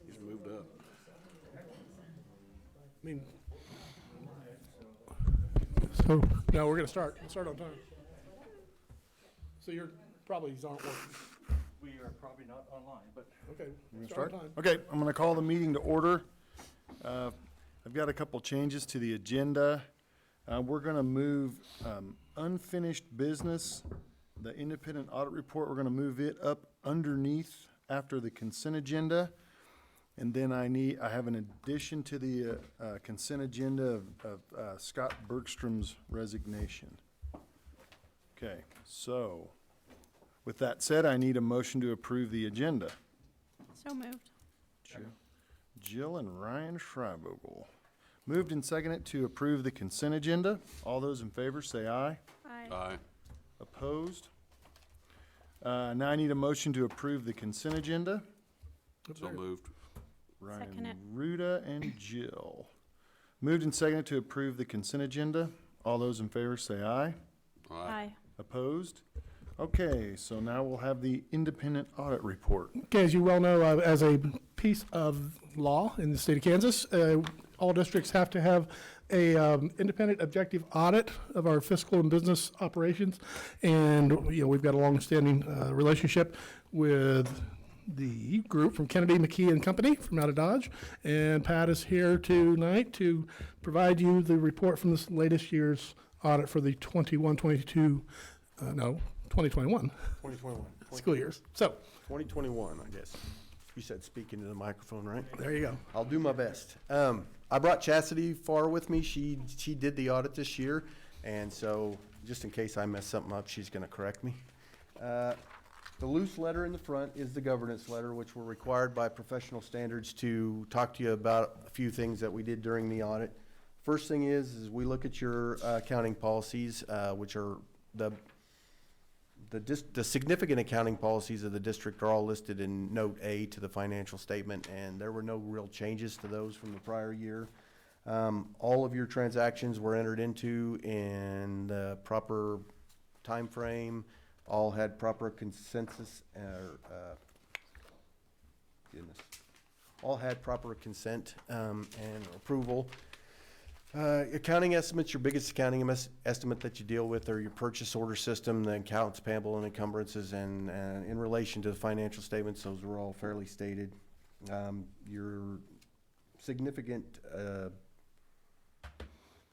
He's moved up. I mean, so, no, we're going to start. We'll start on time. So your probably aren't working. We are probably not online, but. Okay, Start? on time. Okay, I'm going to call the meeting to order. I've got a couple changes to the agenda. We're going to move unfinished business, the independent audit report, we're going to move it up underneath after the consent agenda. And then I have an addition to the consent agenda of Scott Bergstrom's resignation. Okay, so with that said, I need a motion to approve the agenda. So moved. Jill and Ryan Schreibogel. Moved and seconded to approve the consent agenda. All those in favor say aye. Aye. Aye. Opposed? Now I need a motion to approve the consent agenda. So moved. Second it. Ryan Ruda and Jill. Moved and seconded to approve the consent agenda. All those in favor say aye. Aye. Opposed? Okay, so now we'll have the independent audit report. Okay, as you well know, as a piece of law in the state of Kansas, all districts have to have a independent objective audit of our fiscal and business operations. And, you know, we've got a long-standing relationship with the group from Kennedy, McKee and Company from out of Dodge. And Pat is here tonight to provide you the report from this latest year's audit for the 2021 school years. So 2021, I guess. You said speaking to the microphone, right? there you go. I'll do my best. I brought Chastity Farr with me. She did the audit this year, and so just in case I mess something up, she's going to correct me. The loose letter in the front is the governance letter, which we're required by professional standards to talk to you about a few things that we did during the audit. First thing is we look at your accounting policies, which are the significant accounting policies of the district are all listed in Note A to the financial statement, and there were no real changes to those from the prior year. All of your transactions were entered into in the proper time frame, all had proper consensus, all had proper consent and approval. Accounting estimates, your biggest accounting estimate that you deal with are your purchase order system, the accounts payable and encumbrances, and in relation to the financial statements, those were all fairly stated. Your significant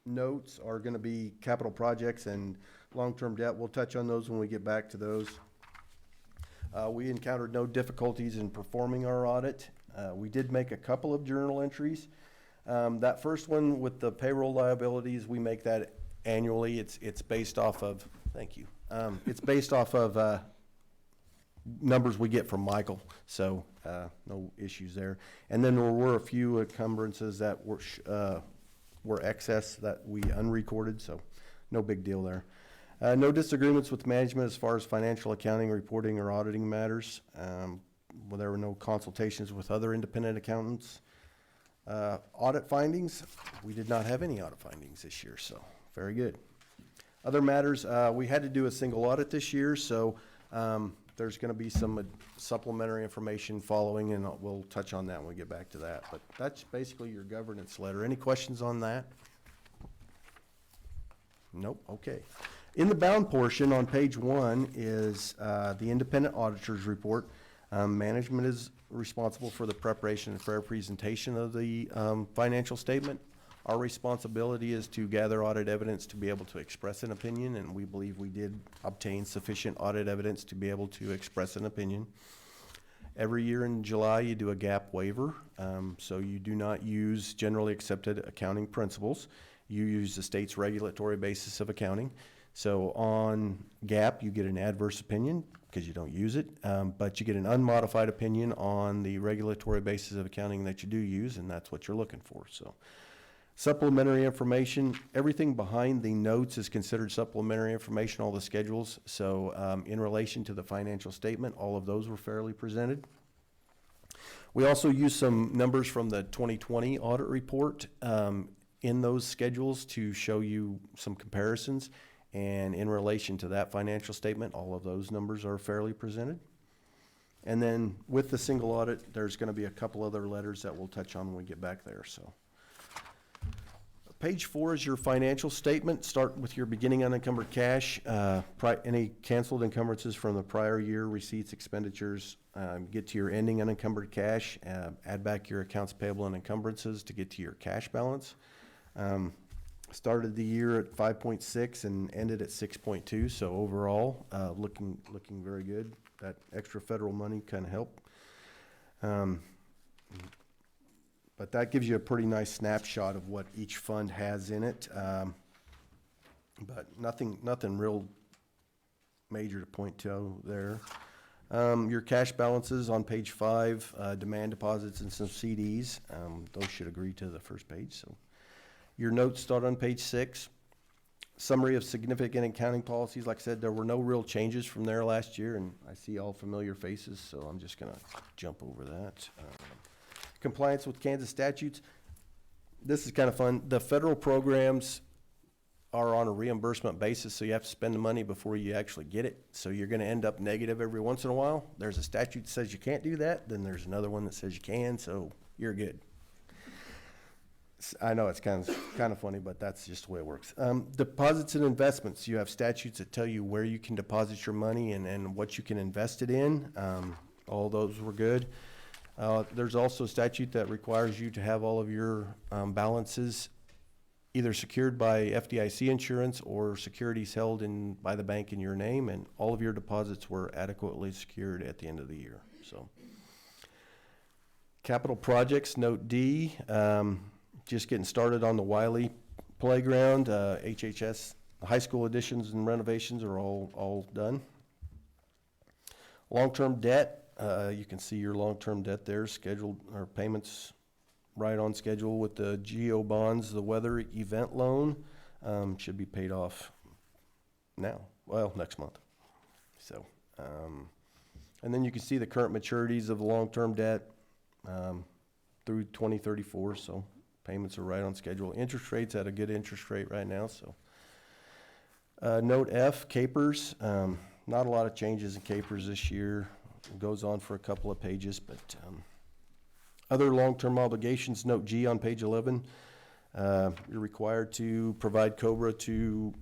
notes are going to be capital projects and long-term debt. We'll touch on those when we get back to those. We encountered no difficulties in performing our audit. We did make a couple of journal entries. That first one with the payroll liabilities, we make that annually. It's based off of, thank you. It's based off of numbers we get from Michael, so no issues there. And then there were a few encumbrances that were excess that we unrecorded, so no big deal there. No disagreements with management as far as financial accounting, reporting, or auditing matters. Well, there were no consultations with other independent accountants. Audit findings, we did not have any audit findings this year, so very good. Other matters, we had to do a single audit this year, so there's going to be some supplementary information following, and we'll touch on that when we get back to that. But that's basically your governance letter. Any questions on that? Nope, okay. In the bound portion on page 1 is the independent auditor's report. Management is responsible for the preparation and fair presentation of the financial statement. Our responsibility is to gather audit evidence to be able to express an opinion, and we believe we did obtain sufficient audit evidence to be able to express an opinion. Every year in July, you do a GAAP waiver, so you do not use generally accepted accounting principles. You use the state's regulatory basis of accounting. So on GAAP, you get an adverse opinion because you don't use it, but you get an unmodified opinion on the regulatory basis of accounting that you do use, and that's what you're looking for. So supplementary information, everything behind the notes is considered supplementary information, all the schedules. So in relation to the financial statement, all of those were fairly presented. We also use some numbers from the 2020 audit report in those schedules to show you some comparisons. And in relation to that financial statement, all of those numbers are fairly presented. And then with the single audit, there's gonna be a couple other letters that we'll touch on when we get back there, so. Page 4 is your financial statement. Start with your beginning unencumbered cash, any canceled encumbrances from the prior year, receipts, expenditures. Get to your ending unencumbered cash, add back your accounts payable and encumbrances to get to your cash balance. Started the year at 5.6 and ended at 6.2, so overall, looking very good. That extra federal money kind of helped. But that gives you a pretty nice snapshot of what each fund has in it. But nothing real major to point to there. Your cash balances on page 5, demand deposits and some CDs. Those should agree to the first page. So your notes start on page 6. Summary of significant accounting policies. Like I said, there were no real changes from there last year, and I see all familiar faces, so I'm just gonna jump over that. Compliance with Kansas statutes. This is kind of fun. The federal programs are on a reimbursement basis, so you have to spend the money before you actually get it. So you're gonna end up negative every once in a while. There's a statute that says you can't do that, then there's another one that says you can, so you're good. I know it's kind of funny, but that's just the way it works. Deposits and investments. You have statutes that tell you where you can deposit your money and what you can invest it in. All those were good. There's also a statute that requires you to have all of your balances either secured by FDIC insurance or securities held by the bank in your name, and all of your deposits were adequately secured at the end of the year. So, capital projects, note D. Just getting started on the Wiley Playground. HHS, high school additions and renovations are all done. Long-term debt. You can see your long-term debt there, scheduled, or payments right on schedule with the GO bonds. The weather event loan should be paid off now, well, next month. So, and then you can see the current maturities of the long-term debt through 2034, so payments are right on schedule. Interest rates at a good interest rate right now, so. Note F, capers. Not a lot of changes in capers this year. It goes on for a couple of pages, but other long-term obligations, note G on page 11. You're required to provide COBRA to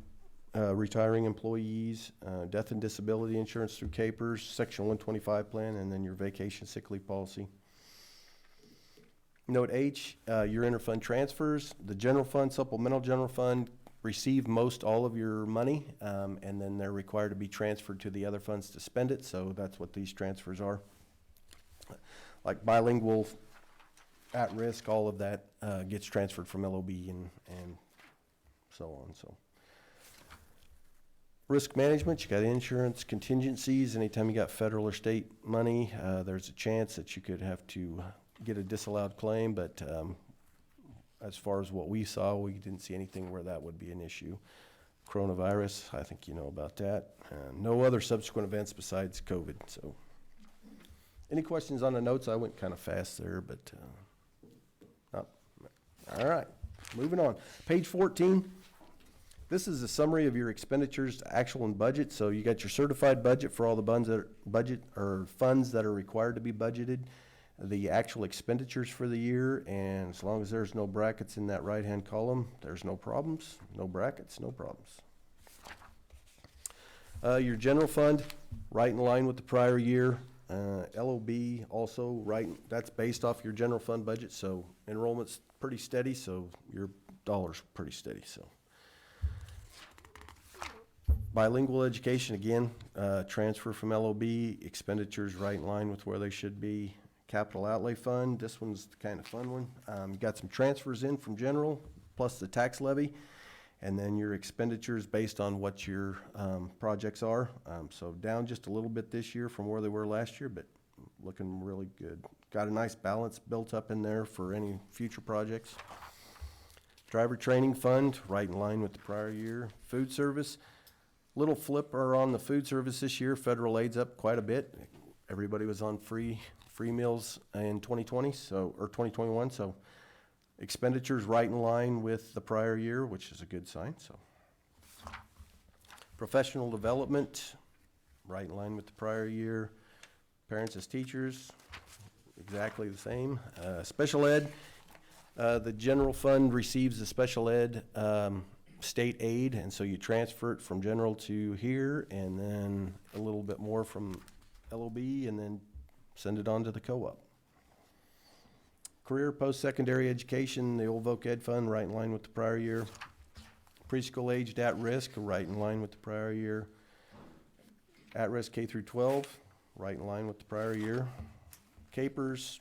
retiring employees, death and disability insurance through capers, section 125 plan, and then your vacation sick leave policy. Note H, your interfund transfers. The general fund, supplemental general fund, receive most all of your money, and then they're required to be transferred to the other funds to spend it, so that's what these transfers are. Like bilingual, at risk, all of that gets transferred from LOB and so on. So, risk management, you got insurance, contingencies. Anytime you got federal or state money, there's a chance that you could have to get a disallowed claim, but as far as what we saw, we didn't see anything where that would be an issue. Coronavirus, I think you know about that. No other subsequent events besides COVID. So, any questions on the notes? I went kind of fast there, but all right, moving on. Page 14. This is a summary of your expenditures, actual and budget. So you got your certified budget for all the funds that are required to be budgeted, the actual expenditures for the year, and as long as there's no brackets in that right-hand column, there's no problems. No brackets, no problems. Your general fund, right in line with the prior year. LOB also right, that's based off your general fund budget, so enrollment's pretty steady, so your dollar's pretty steady, so. Bilingual education, again, transfer from LOB, expenditures right in line with where they should be. Capital outlay fund, this one's the kind of fun one. You got some transfers in from general, plus the tax levy, and then your expenditures based on what your projects are. So down just a little bit this year from where they were last year, but looking really good. Got a nice balance built up in there for any future projects. Driver training fund, right in line with the prior year. Food service, little flipper on the food service this year. Federal aid's up quite a bit. Everybody was on free meals in 2020, or 2021, so expenditures right in line with the prior year, which is a good sign. So, professional development, right in line with the prior year. Parents as teachers, exactly the same. Special ed, the general fund receives the special ed state aid, and so you transfer it from general to here, and then a little bit more from LOB, and then send it on to the co-op. Career post-secondary education, the old voc ed fund, right in line with the prior year. Preschool aged at-risk, right in line with the prior year. At-risk K through 12, right in line with the prior year. Capers,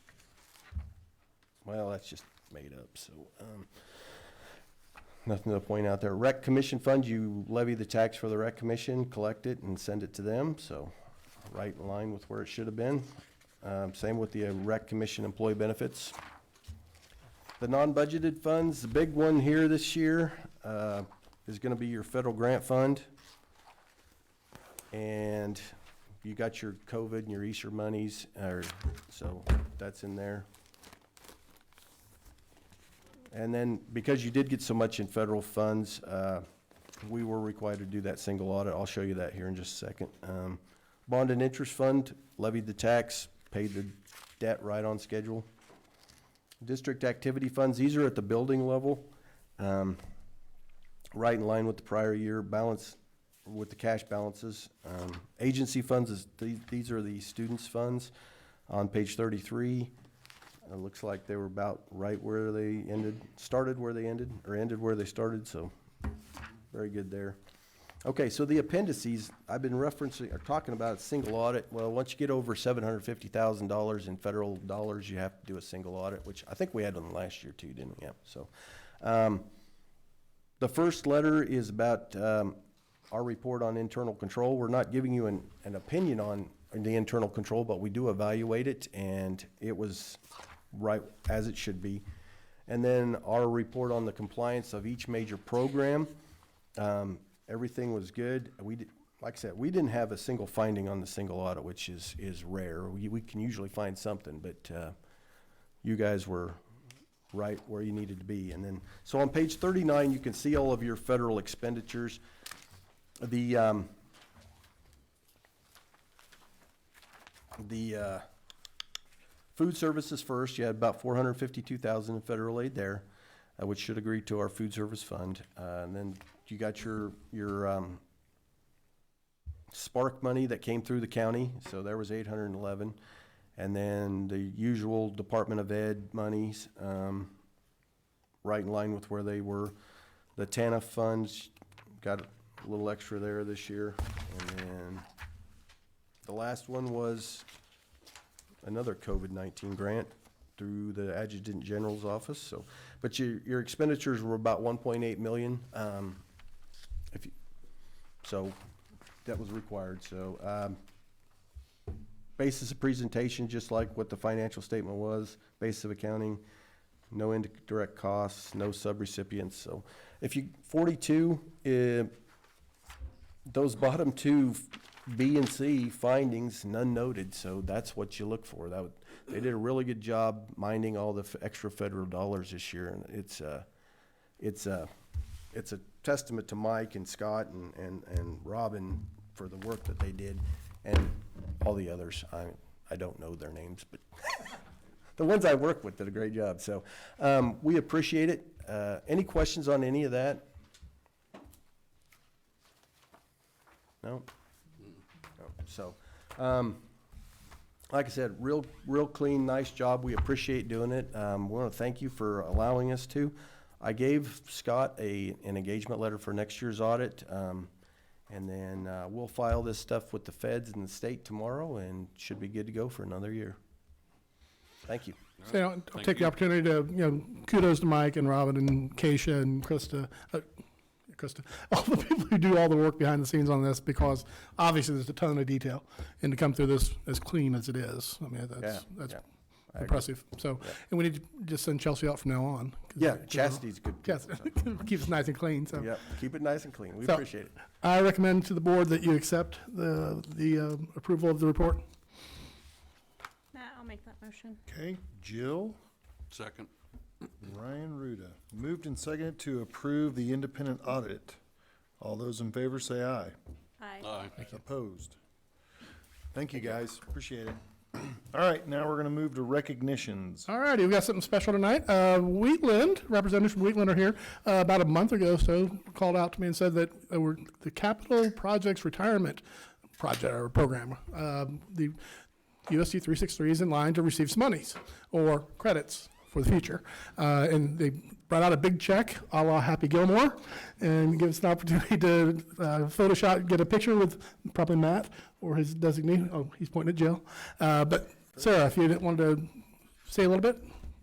well, that's just made up, so nothing to point out there. Rec commission fund, you levy the tax for the rec commission, collect it, and send it to them, so right in line with where it should have been. Same with the rec commission employee benefits. The non-budgeted funds, the big one here this year is going to be your federal grant fund. And you got your COVID and your Easter monies, so that's in there. And then because you did get so much in federal funds, we were required to do that single audit. I'll show you that here in just a second. Bond and interest fund, levied the tax, paid the debt right on schedule. District activity funds, these are at the building level, right in line with the prior year, balance with the cash balances. Agency funds, these are the students' funds on page 33. It looks like they were about right where they started where they ended, or ended where they started, so very good there. Okay, so the appendices, I've been referencing, or talking about a single audit. Well, once you get over $750,000 in federal dollars, you have to do a single audit, which I think we had one last year too, didn't we? Yeah, so. The first letter is about our report on internal control. We're not giving you an opinion on the internal control, but we do evaluate it, and it was right as it should be. And then our report on the compliance of each major program. Everything was good. Like I said, we didn't have a single finding on the single audit, which is rare. We can usually find something, but you guys were right where you needed to be. And then, so on page 39, you can see all of your federal expenditures. The food services first, you had about $452,000 in federal aid there, which should agree to our food service fund. And then you got your Spark money that came through the county, so there was $811. And then the usual Department of Ed monies, right in line with where they were. The TANF funds got a little extra there this year. And then the last one was another COVID-19 grant through the Adjutant General's office. So, but your expenditures were about 1.8 million. So that was required. So basis of presentation, just like what the financial statement was, basis of accounting, no indirect costs, no subrecipients. So if you 42, those bottom two B and C findings, none noted. So that's what you look for. They did a really good job minding all the extra federal dollars this year, and it's a testament to Mike and Scott and Robin for the work that they did, and all the others. I don't know their names, but the ones I work with did a great job. So we appreciate it. Any questions on any of that? No? No. So, like I said, real clean, nice job. We appreciate doing it. We want to thank you for allowing us to. I gave Scott an engagement letter for next year's audit, and then we'll file this stuff with the feds and the state tomorrow, and should be good to go for another year. Thank you. So I'll take the opportunity to, kudos to Mike and Robin and Keisha and Krista, all the people who do all the work behind the scenes on this, because obviously there's a ton of detail, and to come through this as clean as it is, I mean, that's impressive. So, and we need to just send Chelsea out from now on. Yeah, chastity's good. Yes, keeps it nice and clean, so. Yeah, keep it nice and clean. We So, appreciate it. I recommend to the board that you accept the approval of the report. I'll make that motion. Okay, Jill, Second. Ryan Ruda. Moved and seconded to approve the independent audit. All those in favor say aye. Aye. Aye. Opposed? Thank you, guys. Appreciate it. All right, now we're gonna move to recognitions. All righty, we got something special tonight. Wheatland, representatives from Wheatland are here. About a month ago, so called out to me and said that the Capital Projects Retirement Project or Program, the USC 363 is in line to receive some monies or credits for the future. And they brought out a big check a la Happy Gilmore and give us an opportunity to Photoshop, get a picture with probably Matt or his designee. Oh, he's pointing at Jill. But Sarah, if you didn't want to say a little bit.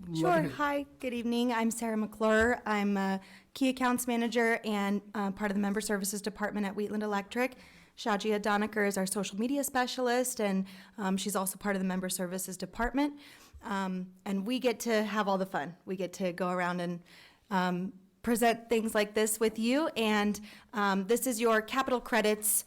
love to Sure. hear it. Hi, good evening. I'm Sarah McClure. I'm a Key Accounts Manager and part of the Member Services Department at Wheatland Electric. Shajia Donaker is our social media specialist, and she's also part of the Member Services Department. And we get to have all the fun. We get to go around and present things like this with you. And this is your capital credits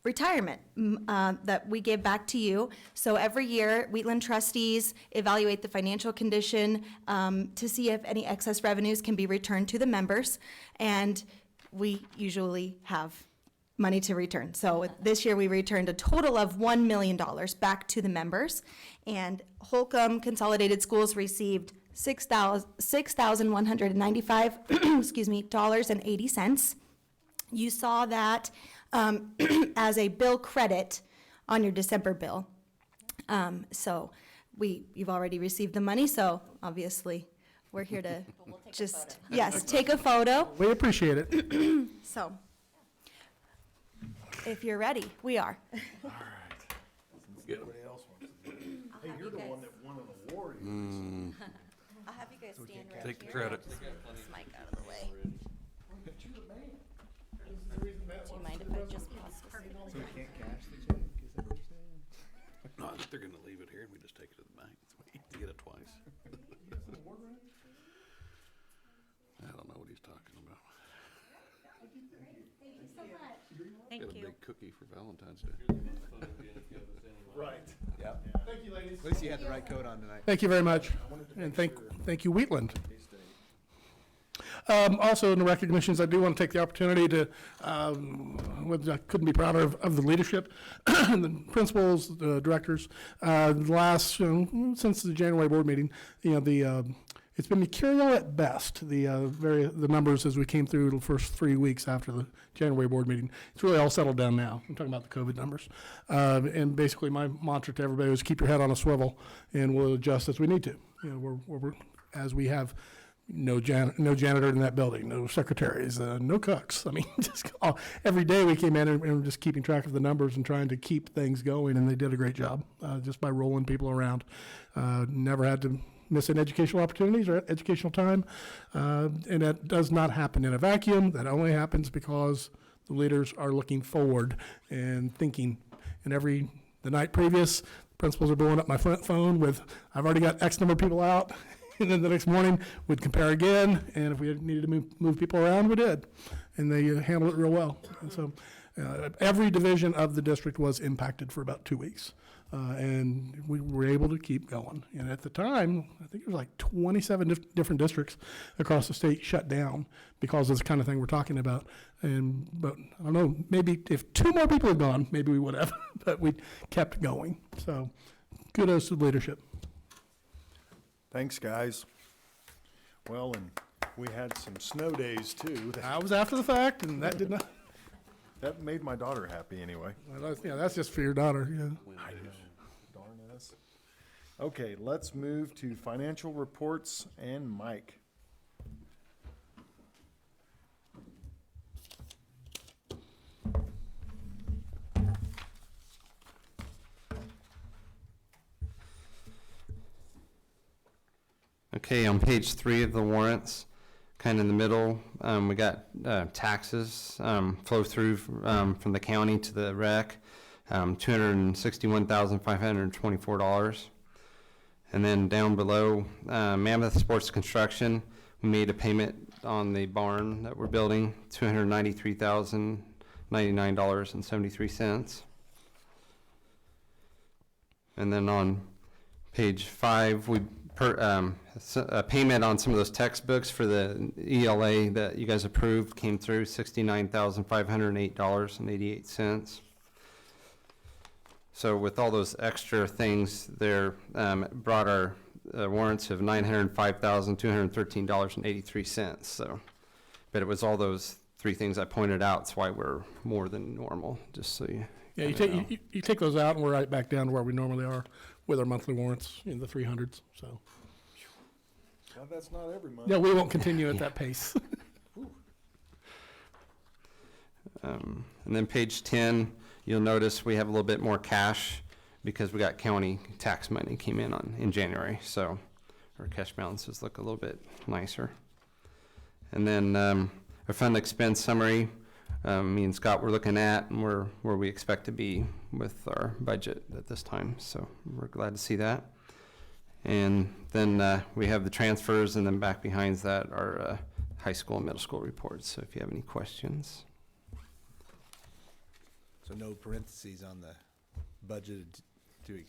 retirement that we give back to you. So every year, Wheatland trustees evaluate the financial condition to see if any excess revenues can be returned to the members. And we usually have money to return. So this year we returned a total of $1 million back to the members. And Holcomb Consolidated Schools received $6,195 excuse me, $80. You saw that as a bill credit on your December bill. So you've already received the money, so obviously we're here to just, yes, take a photo. We appreciate it. So if you're ready, we are. Hey, you're the one that won an award. I'll have you guys stand right Take the credit. This mic out of the way. Do you mind if I just pause this? No, I think they're gonna leave it here and we just take it to the bank. You get it twice. I don't know what he's talking about. Thank Got a you. big cookie for Valentine's Day. Right. Thank you, ladies. At least you had the right coat on tonight. Thank you very much. And thank you, Wheatland. Also, in the recognitions, I do want to take the opportunity to, I couldn't be prouder of the leadership, the principals, the directors. Since the January board meeting, it's been mercurial at best, the numbers as we came through the first 3 weeks after the January board meeting. It's really all settled down now. I'm talking about the COVID numbers. And basically my mantra to everybody was keep your head on a swivel and we'll adjust as we need to. We're as we have no janitor in that building, no secretaries, no cooks. I mean, every day we came in and were just keeping track of the numbers and trying to keep things going, and they did a great job just by rolling people around. Never had to miss any educational opportunities or educational time, and that does not happen in a vacuum. That only happens because the leaders are looking forward and thinking. And the night previous, principals are blowing up my phone with, I've already got X number of people out. And then the next morning, we'd compare again, and if we needed to move people around, we did. And they handled it real well. And so every division of the district was impacted for about 2 weeks. And we were able to keep going. And at the time, I think it was like 27 different districts across the state shut down because of this kind of thing we're talking about. But I don't know, maybe if 2 more people had gone, maybe we would have. But we kept going. So kudos to the leadership. Thanks, guys. Well, and we had some snow days too. I was after the fact, and that did not. That made my daughter happy anyway. Well, that's just for your daughter. Yeah. I know. Darn us. Okay, let's move to financial reports and Mike. Okay, on page 3 of the warrants, kind of in the middle, we got taxes flow through from the county to the rec, $261,524. And then down below, Mammoth Sports Construction, we made a payment on the barn that we're building, $293,099.73. And then on page 5, a payment on some of those textbooks for the ELA that you guys approved came through, $69,508.88. So with all those extra things there, brought our warrants of $905,213.83. So, but it was all those three things I pointed out. That's why we're more than normal, just so you. Yeah, you take those out and we're right back down to where we normally are with our monthly warrants in the 300s, so. Well, that's not every month. Yeah, we won't continue at that pace. And then page 10, you'll notice we have a little bit more cash because we got county tax money came in January. So our cash balances look a little bit nicer. And then our fund expense summary, me and Scott were looking at and we're where we expect to be with our budget at this time. So we're glad to see that. And then we have the transfers, and then back behind that are high school and middle school reports. So if you have any questions. So no parentheses on the budgeted to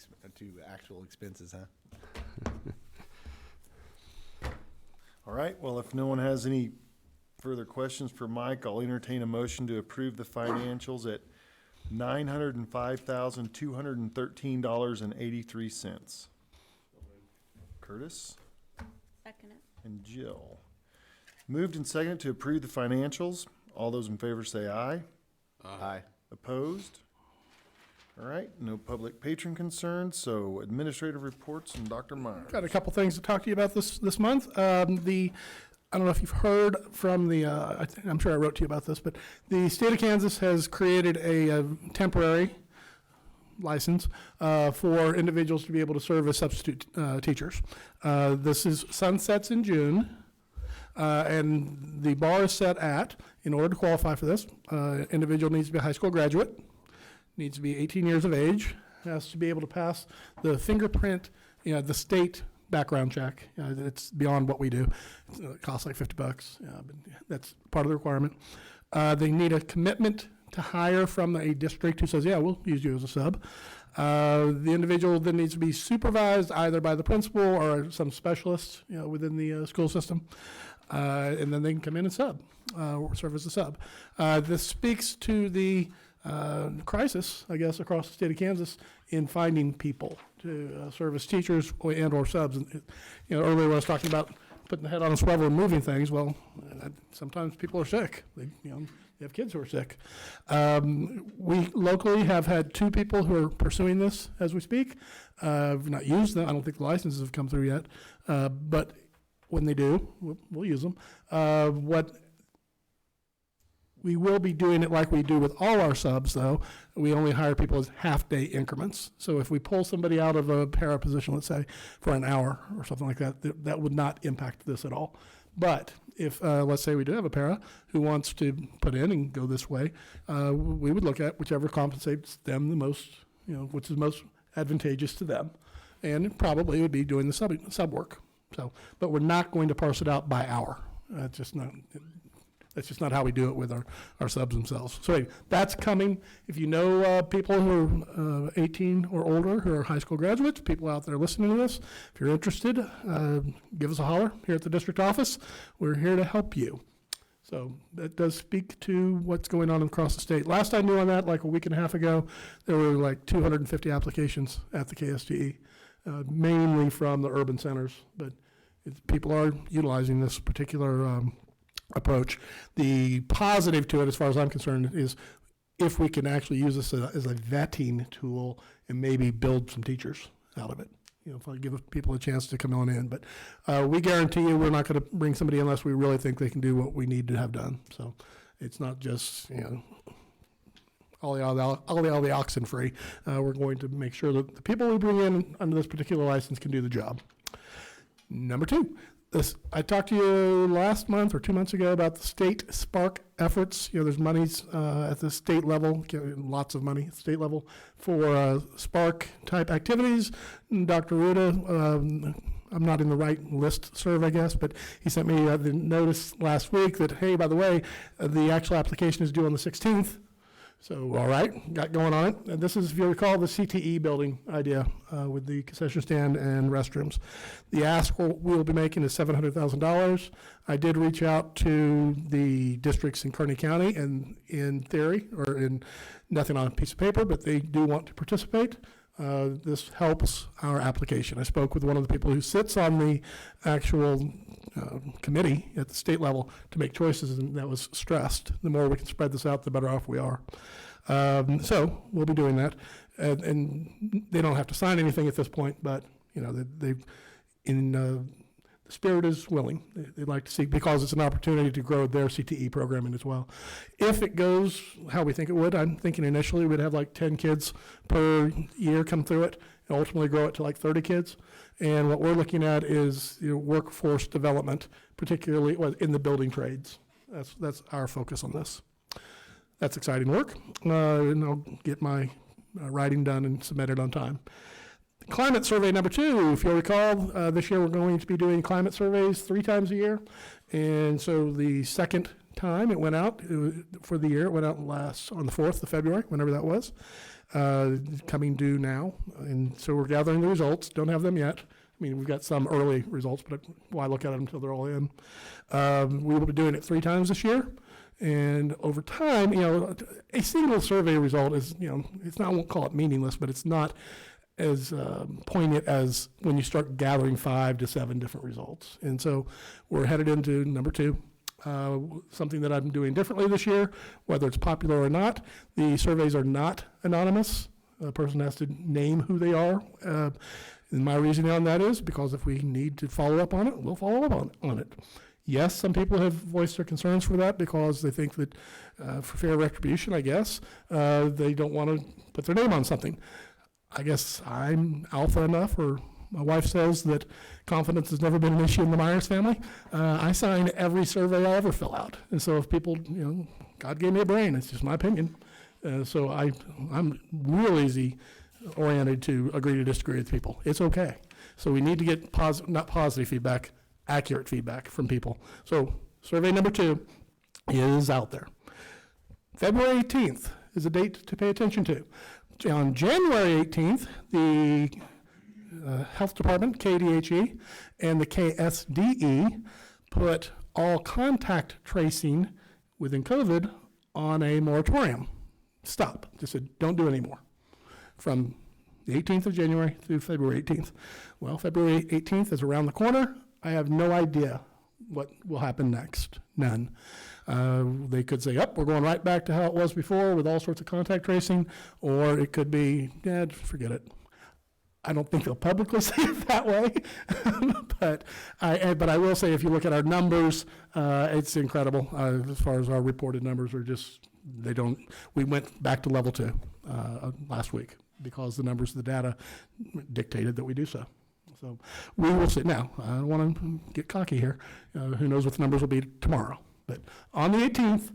actual expenses, huh? All right, well, if no one has any further questions for Mike, I'll entertain a motion to approve the financials at $905,213.83. Curtis Second it. and Jill. Moved and seconded to approve the financials. All those in favor say aye. Aye. Opposed? All right, no public patron concerns, so administrative reports and Dr. Myers. Got a couple things to talk to you about this month. I don't know if you've heard from I'm sure I wrote to you about this, but the state of Kansas has created a temporary license for individuals to be able to serve as substitute teachers. This sunsets in June, and the bar is set at, in order to qualify for this, individual needs to be a high school graduate, needs to be 18 years of age, has to be able to pass the fingerprint, the state background check. It's beyond what we do. It costs like $50, but that's part of the requirement. They need a commitment to hire from a district who says, yeah, we'll use you as a sub. The individual then needs to be supervised either by the principal or some specialist, within the school system. And then they can come in and sub, or serve as a sub. This speaks to the crisis, I guess, across the state of Kansas in finding people to serve as teachers and or subs. And, earlier when I was talking about putting the head on a swivel and moving things, well, sometimes people are sick. They have kids who are sick. We locally have had 2 people who are pursuing this as we speak. We've not used them. I don't think the licenses have come through yet. But when they do, we'll use them. What we will be doing it like we do with all our subs, though. We only hire people as half-day increments. So if we pull somebody out of a para position, let's say, for an hour or something like that, that would not impact this at all. But if, let's say we do have a para who wants to put in and go this way, we would look at whichever compensates them the most, which is most advantageous to them. And it probably would be doing the sub work. So, but we're not going to parse it out by hour. That's just not how we do it with our subs themselves. So anyway, that's coming. If you know people who are 18 or older who are high school graduates, people out there listening to this, if you're interested, give us a holler here at the district office. We're here to help you. So that does speak to what's going on across the state. Last I knew on that, like a week and a half ago, there were like 250 applications at the KSTE, mainly from the urban centers, but people are utilizing this particular approach. The positive to it, as far as I'm concerned, is if we can actually use this as a vetting tool and maybe build some teachers out of it. If I give people a chance to come on in. But we guarantee you we're not going to bring somebody unless we really think they can do what we need to have done. So it's not just, all the oxen free. We're going to make sure that the people we bring in under this particular license can do the job. Number 2. I talked to you last month or 2 months ago about the state Spark efforts. There's monies at the state level, lots of money at the state level for Spark type activities. And Dr. Ruda, I'm not in the right list serve, I guess, but he sent me the notice last week that, hey, by the way, the actual application is due on the 16th. So, all right, got going on it. And this is, if you recall, the CTE building idea with the concession stand and restrooms. The ask we'll be making is $700,000. I did reach out to the districts in Kearney County, and in theory, or in nothing on a piece of paper, but they do want to participate. This helps our application. I spoke with one of the people who sits on the actual committee at the state level to make choices, and that was stressed. The more we can spread this out, the better off we are. So we'll be doing that, and they don't have to sign anything at this point, but you know, they've in the spirit is willing. They'd like to see, because it's an opportunity to grow their CTE programming as well. If it goes how we think it would, I'm thinking initially we'd have like 10 kids per year come through it, and ultimately grow it to like 30 kids. And what we're looking at is, you know, workforce development, particularly in the building trades. That's our focus on this. That's exciting work, and I'll get my writing done and submitted on time. Climate survey number 2, if you'll recall, this year we're going to be doing climate surveys 3 times a year. And so the second time it went out for the year, it went out on the 4th of February, whenever that was, coming due now. And so we're gathering the results, don't have them yet. I mean, we've got some early results, but why look at them until they're all in? We will be doing it 3 times this year. And over time, you know, a single survey result is, you know, it's not, I won't call it meaningless, but it's not as poignant as when you start gathering 5 to 7 different results. And so we're headed into number 2, something that I'm doing differently this year, whether it's popular or not. The surveys are not anonymous. A person has to name who they are. And my reasoning on that is because if we need to follow up on it, we'll follow up on it. Yes, some people have voiced their concerns for that because they think that for fair retribution, I guess, they don't want to put their name on something. I guess I'm alpha enough, or my wife says that confidence has never been an issue in the Myers family. I sign every survey I ever fill out. And so if people, you know, God gave me a brain, it's just my opinion. So I'm real easy oriented to agree to disagree with people. It's okay. So we need to get not positive feedback, accurate feedback from people. So survey number 2 is out there. February 18th is a date to pay attention to. On January 18th, the Health Department, KDHE, and the KSDE put all contact tracing within COVID on a moratorium. Stop. Just said, don't do it anymore. From the 18th of January through February 18th. Well, February 18th is around the corner. I have no idea what will happen next. None. They could say, we're going right back to how it was before with all sorts of contact tracing, or it could be, forget it. I don't think they'll publicly say it that way, but I will say if you look at our numbers, it's incredible. As far as our reported numbers are just, we went back to level 2 last week because the numbers of the data dictated that we do so. So we will see. Now, I don't want to get cocky here. Who knows what the numbers will be tomorrow. But on the 18th,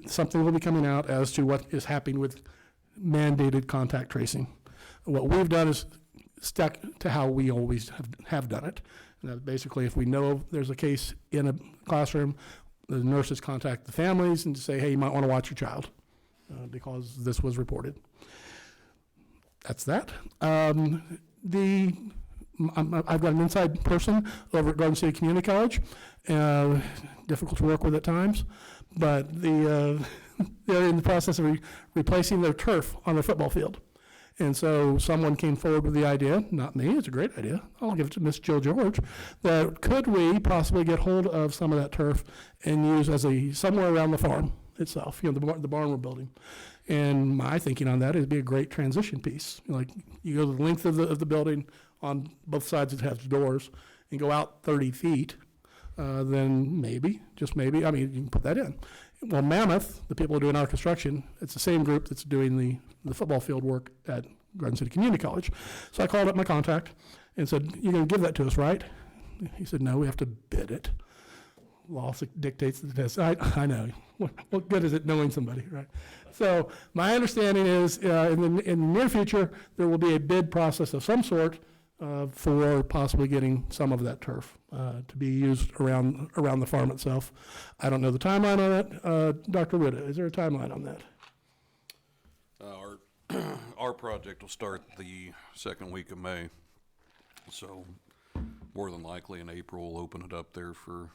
something will be coming out as to what is happening with mandated contact tracing. What we've done is stuck to how we always have done it. And that's basically, if we know there's a case in a classroom, the nurses contact the families and say, hey, you might want to watch your child because this was reported. That's that. I've got an inside person over at Garden City Community College. Difficult to work with at times, but they're in the process of replacing their turf on their football field. And so someone came forward with the idea, not me, it's a great idea, I'll give it to Miss Jill George, that could we possibly get hold of some of that turf and use as somewhere around the farm itself, the barn we're building. And my thinking on that is it'd be a great transition piece. Like you go the length of the building on both sides, it has doors, and go out 30 feet, then maybe, just maybe, I mean, you can put that in. Well, Mammoth, the people who are doing our construction, it's the same group that's doing the football field work at Garden City Community College. So I called up my contact and said, you're going to give that to us, right? He said, no, we have to bid it. Law dictates this. I know. What good is it knowing somebody, right? So my understanding is in the near future, there will be a bid process of some sort for possibly getting some of that turf to be used around the farm itself. I don't know the timeline on that. Dr. Ritta, is there a timeline on that? Our project will start the second week of May. So more than likely in April, we'll open it up there for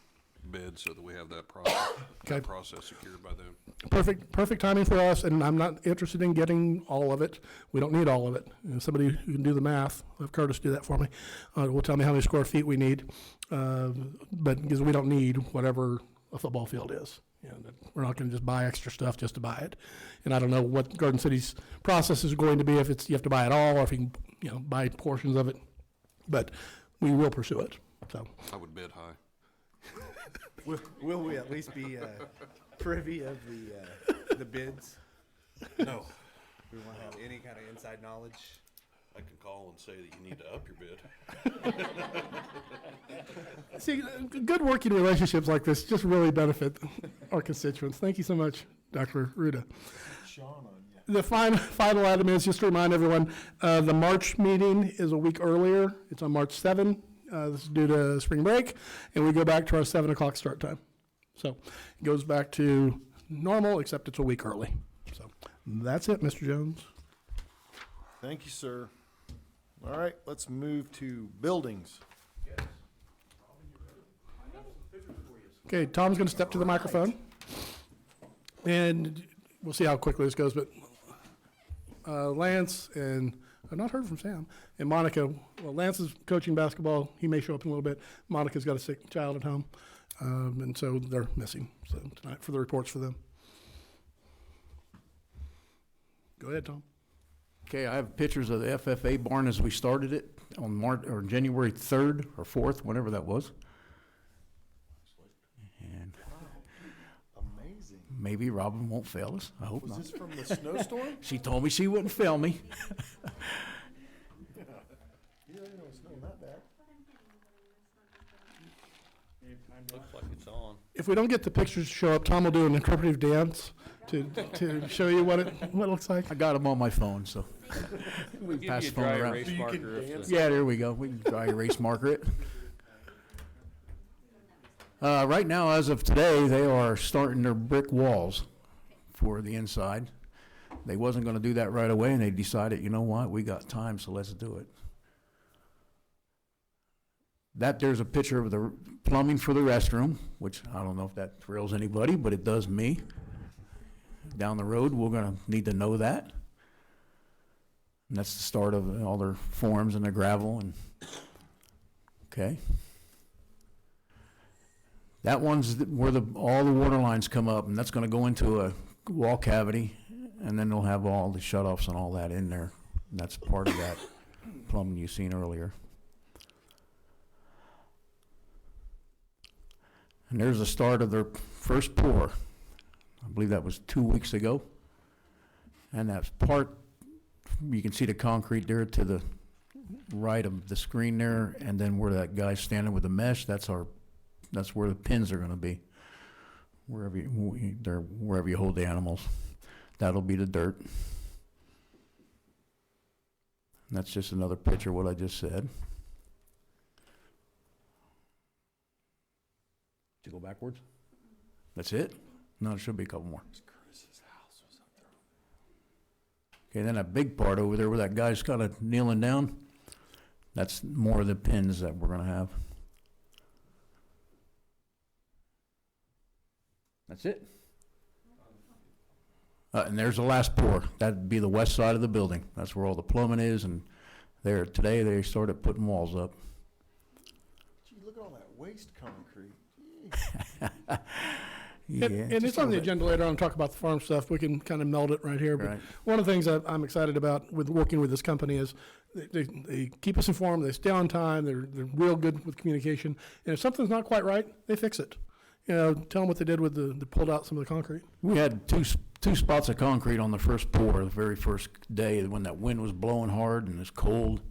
bids so that we have that Okay. process secured by then. Perfect timing for us, and I'm not interested in getting all of it. We don't need all of it. Somebody who can do the math, have Curtis do that for me, will tell me how many square feet we need. But because we don't need whatever a football field is. We're not going to just buy extra stuff just to buy it. And I don't know what Garden City's process is going to be, if it's you have to buy it all, or if you can buy portions of it. But we will pursue it. So I would bid high. Will we at least be privy of the bids? No. We want to have any kind of inside knowledge? I can call and say that you need to up your bid. see, good working relationships like this just really benefit our constituents. Thank you so much, Dr. Ruda. The final item is just to remind everyone, the March meeting is a week earlier. It's on March 7. This is due to spring break, and we go back to our 7 o'clock start time. So it goes back to normal, except it's a week early. So that's it, Mr. Jones. Thank you, sir. All right, let's move to buildings. Okay, Tom's going to step to the microphone, and we'll see how quickly this goes. But Lance and I've not heard from Sam and Monica. Well, Lance is coaching basketball. He may show up in a little bit. Monica's got a sick child at home, and so they're missing. So tonight for the reports for them. Go ahead, Tom. Okay, I have pictures of the FFA barn as we started it on January 3rd or 4th, whenever that was. And Amazing. maybe Robin won't fail us. I hope Was not. this from the snowstorm? She told me she wouldn't fail me. You know, it's not that bad. Looks like it's on. If we don't get the pictures to show up, Tom will do an interpretive dance to show you what it looks like. I got them on my phone, so we can pass the phone around. Yeah, there we go. We can dry erase marker it. Right now, as of today, they are starting their brick walls for the inside. They wasn't going to do that right away, and they decided, you know what, we got time, so let's do it. There's a picture of the plumbing for the restroom, which I don't know if that thrills anybody, but it does me. Down the road, we're going to need to know that. And that's the start of all their forms and their gravel. And okay. That one's where all the water lines come up, and that's going to go into a wall cavity, and then they'll have all the shutoffs and all that in there. And that's part of that plumbing you seen earlier. And there's the start of their first pour. I believe that was 2 weeks ago. And that's part, you can see the concrete there to the right of the screen there, and then where that guy's standing with the mesh, that's where the pins are going to be. Wherever you hold the animals, that'll be the dirt. And that's just another picture of what I just said. Did you go backwards? That's it? No, there should be a couple more. Okay, then that big part over there where that guy's kind of kneeling down, that's more of the pins that we're going to have. That's it. And there's the last pour. That'd be the west side of the building. That's where all the plumbing is, and today they started putting walls up. Gee, look at all that waste concrete. Yeah, and it's on the agenda later on to talk about the farm stuff. We can kind of meld it right here. But Right. one of the things that I'm excited about with working with this company is they keep us informed, they stay on time, they're real good with communication. And if something's not quite right, they fix it. Tell them what they did with the pulled out some of the concrete. We had two spots of concrete on the first pour, the very first day, when that wind was blowing hard and it's cold,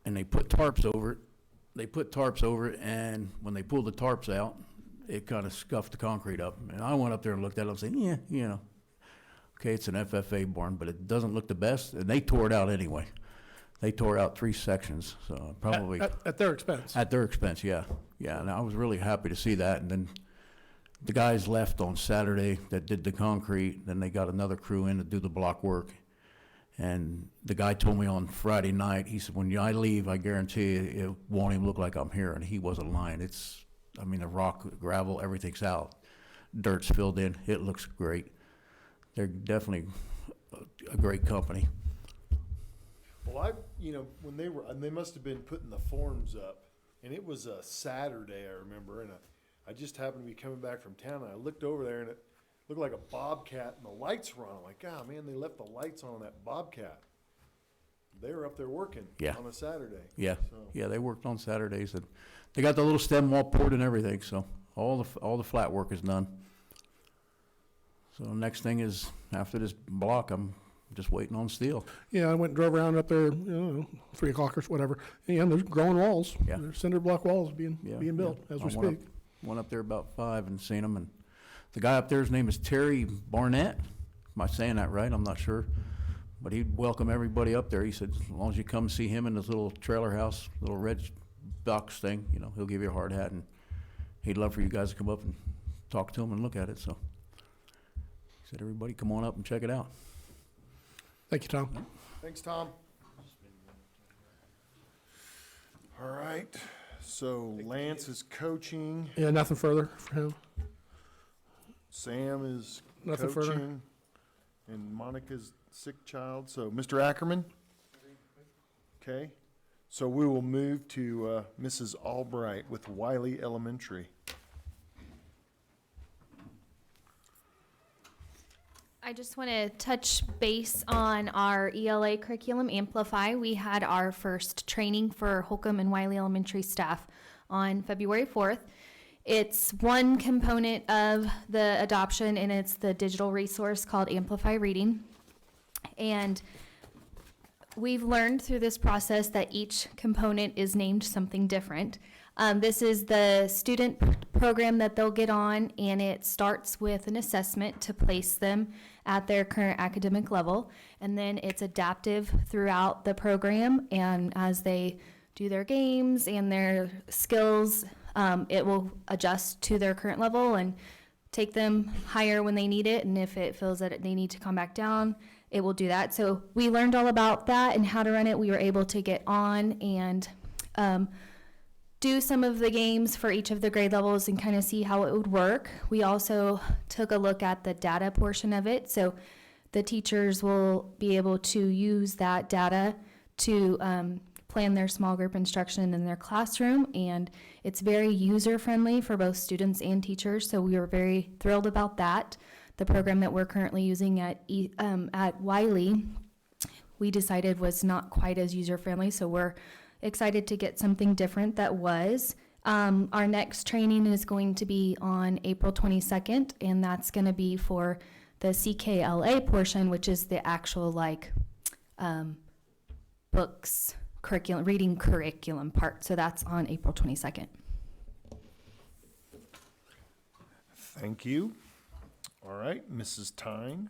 and they put tarps over it. And when they pulled the tarps out, it kind of scuffed the concrete up. And I went up there and looked at it and said, yeah, okay, it's an FFA barn, but it doesn't look the best. And they tore it out anyway. They tore out 3 sections, so probably At their expense. at their expense, yeah. Yeah, and I was really happy to see that. And then the guys left on Saturday that did the concrete. Then they got another crew in to do the block work. And the guy told me on Friday night, he said, when I leave, I guarantee you, it won't even look like I'm here. And he wasn't lying. The rock, gravel, everything's out. Dirt's filled in. It looks great. They're definitely a great company. Well, when they must have been putting the forms up, and it was a Saturday, I remember, and I just happened to be coming back from town, and I looked over there, and it looked like a bobcat, and the lights were on. I'm like, God, man, they left the lights on that bobcat. They were up there working on a Saturday. Yeah, So, yeah, they worked on Saturdays, and they got the little stem wall poured and everything, so all the flat work is done. So the next thing is, after this block, I'm just waiting on steel. Yeah, I went and drove around up there, 3 o'clock or whatever. And there's growing walls. Yeah. There's cinder block walls being Yeah, built yeah. as I we went speak. Went up there about 5 and seen them, and the guy up there, his name is Terry Barnett. Am I saying that right? I'm not sure. But he'd welcome everybody up there. He said, as long as you come see him in his little trailer house, little red box thing, he'll give you a hard hat, and he'd love for you guys to come up and talk to him and look at it. So he said, everybody come on up and check it out. Thank you, Tom. thanks, Tom. All right, so Lance is coaching, Yeah, nothing further for him. Sam is Nothing further. coaching, and Monica's sick child. So, Mr. Ackerman? Okay, so we will move to Mrs. Albright with Wiley Elementary. I just want to touch base on our ELA curriculum, Amplify. We had our first training for Holcomb and Wiley Elementary staff on February 4th. It's one component of the adoption, and it's the digital resource called Amplify Reading. And we've learned through this process that each component is named something different. This is the student program that they'll get on, and it starts with an assessment to place them at their current academic level. And then it's adaptive throughout the program, and as they do their games and their skills, it will adjust to their current level and take them higher when they need it. And if it feels that they need to come back down, it will do that. So we learned all about that and how to run it. We were able to get on and do some of the games for each of the grade levels and kind of see how it would work. We also took a look at the data portion of it. So the teachers will be able to use that data to plan their small group instruction in their classroom, and it's very user-friendly for both students and teachers, so we were very thrilled about that. The program that we're currently using at Wiley, we decided was not quite as user-friendly, so we're excited to get something different that was. Our next training is going to be on April 22nd, and that's going to be for the CKLA portion, which is the actual books, curriculum, reading curriculum part. So that's on April 22nd. Thank you. All right, Mrs. Tyne.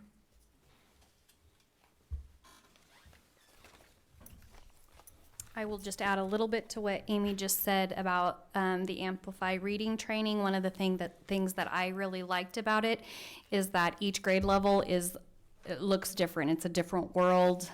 I will just add a little bit to what Amy just said about the Amplify reading training. One of the things that I really liked about it is that each grade level looks different. It's a different world.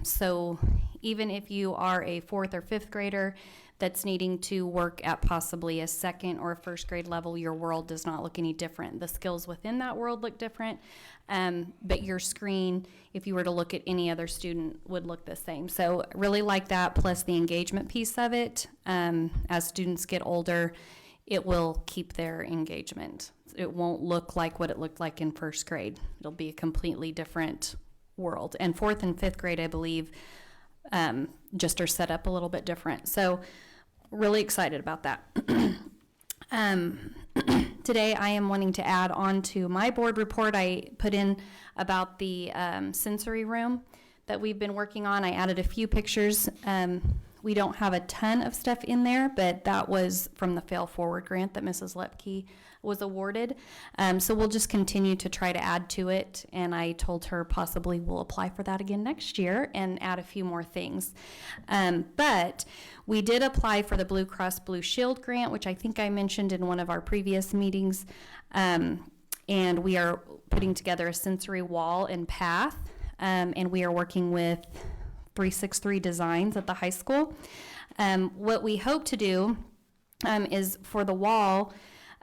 So even if you are a 4th or 5th grader that's needing to work at possibly a 2nd or 1st grade level, your world does not look any different. The skills within that world look different, but your screen, if you were to look at any other student, would look the same. So really like that, plus the engagement piece of it. As students get older, it will keep their engagement. It won't look like what it looked like in 1st grade. It'll be a completely different world. And 4th and 5th grade, I believe, just are set up a little bit different. So really excited about that. Today I am wanting to add on to my board report. I put in about the sensory room that we've been working on. I added a few pictures. We don't have a ton of stuff in there, but that was from the Fail Forward grant that Mrs. Lepke was awarded. So we'll just continue to try to add to it. And I told her possibly we'll apply for that again next year and add a few more things. But we did apply for the Blue Cross Blue Shield grant, which I think I mentioned in one of our previous meetings. And we are putting together a sensory wall and path and we are working with 363 Designs at the high school. What we hope to do is for the wall,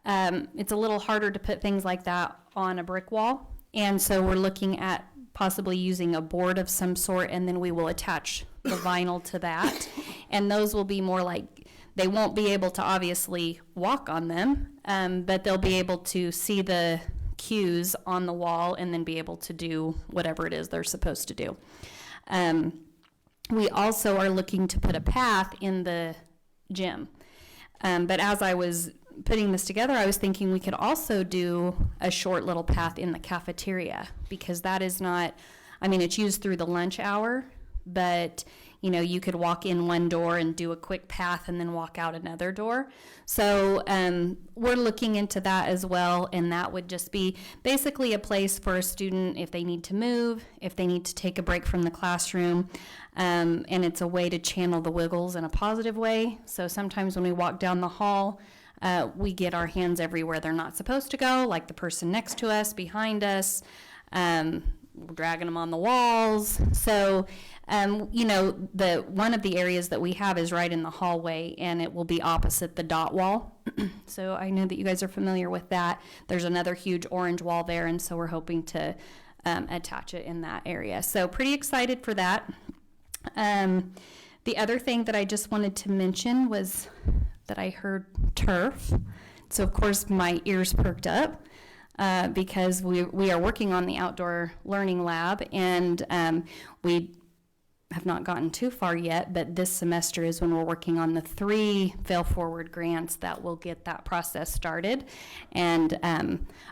it's a little harder to put things like that on a brick wall. And so we're looking at possibly using a board of some sort, and then we will attach the vinyl to that. And those will be more like, they won't be able to obviously walk on them, but they'll be able to see the cues on the wall and then be able to do whatever it is they're supposed to do. We also are looking to put a path in the gym. But as I was putting this together, I was thinking we could also do a short little path in the cafeteria, because that is not, I mean, it's used through the lunch hour, but you know, you could walk in one door and do a quick path and then walk out another door. So we're looking into that as well, and that would just be basically a place for a student if they need to move, if they need to take a break from the classroom, and it's a way to channel the wiggles in a positive way. So sometimes when we walk down the hall, we get our hands everywhere they're not supposed to go, like the person next to us, behind us, we're dragging them on the walls. So, you know, one of the areas that we have is right in the hallway, and it will be opposite the dot wall. So I know that you guys are familiar with that. There's another huge orange wall there, and so we're hoping to attach it in that area. So pretty excited for that. The other thing that I just wanted to mention was that I heard turf. So of course my ears perked up. Because we are working on the outdoor learning lab, and we have not gotten too far yet, but this semester is when we're working on the 3 fail forward grants that will get that process started. And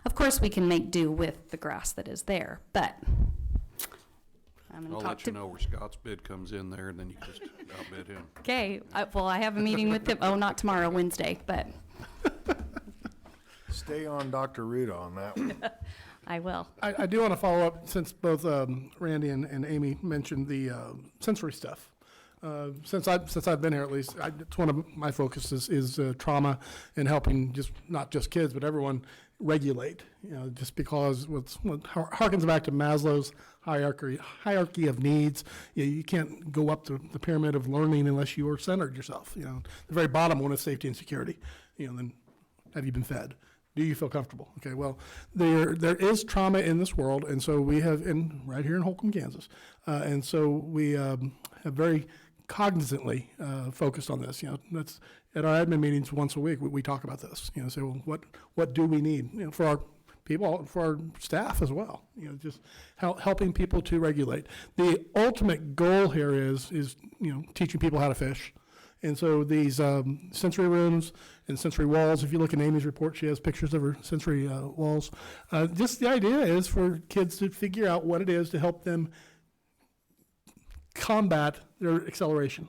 of course we can make do with the grass that is there, but I'm going I'll to talk let you know where Scott's bid comes in there, and then you can just outbid him. Okay, well, I have a meeting with him, not tomorrow, Wednesday, but Stay on Dr. Ruda on that one. I will. I do want to follow up, since both Randy and Amy mentioned the sensory stuff. Since I've been here, at least, it's one of my focuses is trauma and helping not just kids, but everyone regulate. You know, just because what harkens back to Maslow's hierarchy of needs. You can't go up the pyramid of learning unless you are centered yourself. You know, the very bottom one is safety and security. You know, then have you been fed? Do you feel comfortable? Okay, well, there is trauma in this world, and so we have, right here in Holcomb, Kansas, and so we have very cognizantly focused on this. You know, that's at our admin meetings once a week. We talk about this. You know, say, well, what do we need? You know, for our people, for our staff as well. You know, just helping people to regulate. The ultimate goal here is you know, teaching people how to fish. And so these sensory rooms and sensory walls, if you look at Amy's report, she has pictures of her sensory walls. Just the idea is for kids to figure out what it is to help them combat their acceleration.